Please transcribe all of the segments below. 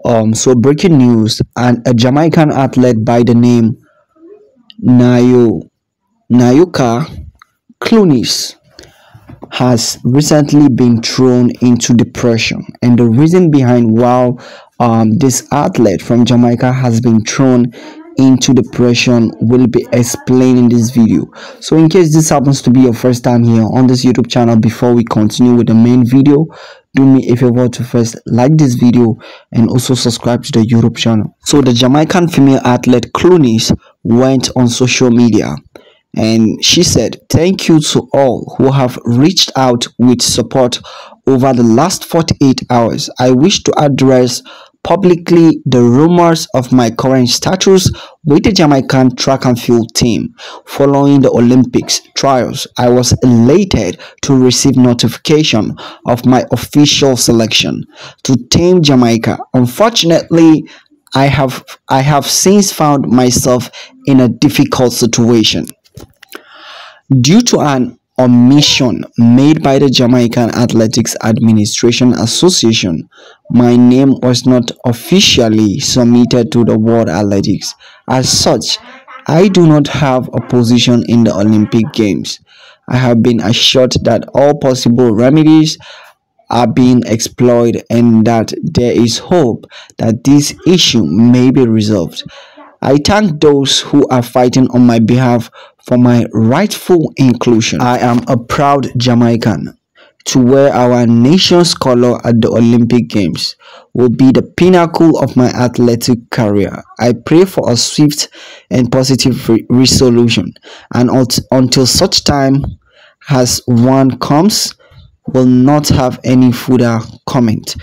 So breaking news, and a Jamaican athlete by the name Nayo Nayoka Clunis has recently been thrown into depression, and the reason behind why this athlete from Jamaica has been thrown into depression will be explained in this video. So in case this happens to be your first time here on this YouTube channel, before we continue with the main video, do me a favor to first like this video and also subscribe to the YouTube channel. So the Jamaican female athlete Clunis went on social media and she said, "Thank you to all who have reached out with support over the last 48 hours. I wish to address publicly the rumors of my current status with the Jamaican track and field team. Following the Olympics trials, I was elated to receive notification of my official selection to Team Jamaica. Unfortunately, I have since found myself in a difficult situation. Due to an omission made by the Jamaican Athletics Administration Association, my name was not officially submitted to the World Athletics. As such, I do not have a position in the Olympic Games. I have been assured that all possible remedies are being explored and that there is hope that this issue may be resolved. I thank those who are fighting on my behalf for my rightful inclusion. I am a proud Jamaican. To wear our nation's color at the Olympic Games will be the pinnacle of my athletic career. I pray for a swift and positive resolution, and until such time as one comes, will not have any further comment."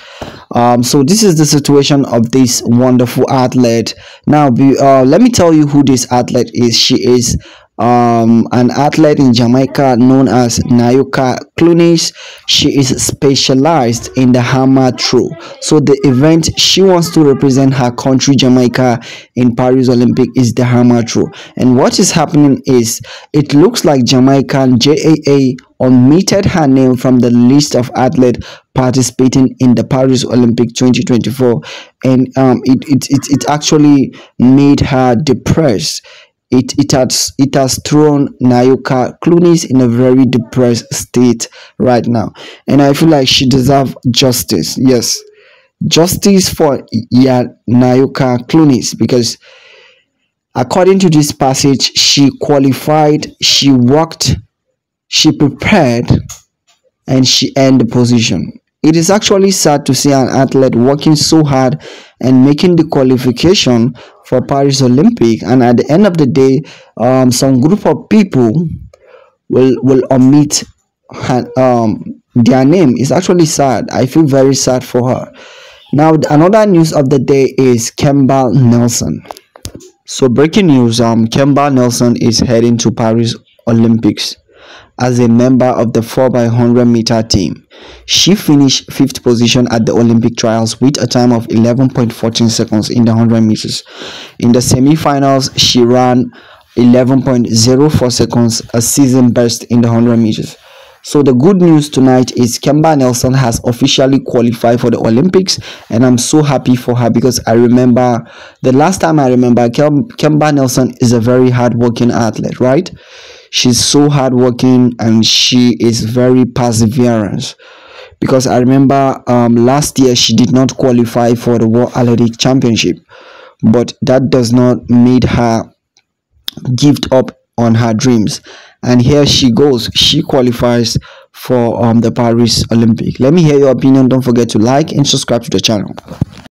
So this is the situation of this wonderful athlete. Now let me tell you who this athlete is. She is an athlete in Jamaica known as Nayoka Clunis. She is specialized in the hammer throw. So the event she wants to represent her country Jamaica in Paris Olympic is the hammer throw. And what is happening is, it looks like Jamaican Jaa omitted her name from the list of athletes participating in the Paris Olympic 2024, and it actually made her depressed. It has thrown Nayoka Clunis in a very depressed state right now, and I feel like she deserves justice. Yes, justice for Nayoka Clunis, because according to this passage, she qualified, she worked, she prepared, and she earned the position. It is actually sad to see an athlete working so hard and making the qualification for Paris Olympic, and at the end of the day, some group of people will omit their name. It's actually sad. I feel very sad for her. Now, another news of the day is Kemba Nelson. So breaking news, Kemba Nelson is heading to Paris Olympics as a member of the 4x100-meter team. She finished 5th position at the Olympic trials with a time of 11.14 seconds in the 100 meters. In the semi-finals, she ran 11.04 seconds, a season best in the 100 meters. So the good news tonight is Kemba Nelson has officially qualified for the Olympics, and I'm so happy for her, because I remember the last time Kemba Nelson is a very hardworking athlete, right? She's so hardworking and she is very perseverance, because I remember last year she did not qualify for the World Athletic Championship, but that does not make her give up on her dreams, and here she goes. She qualifies for the Paris Olympic. Let me hear your opinion. Don't forget to like and subscribe to the channel.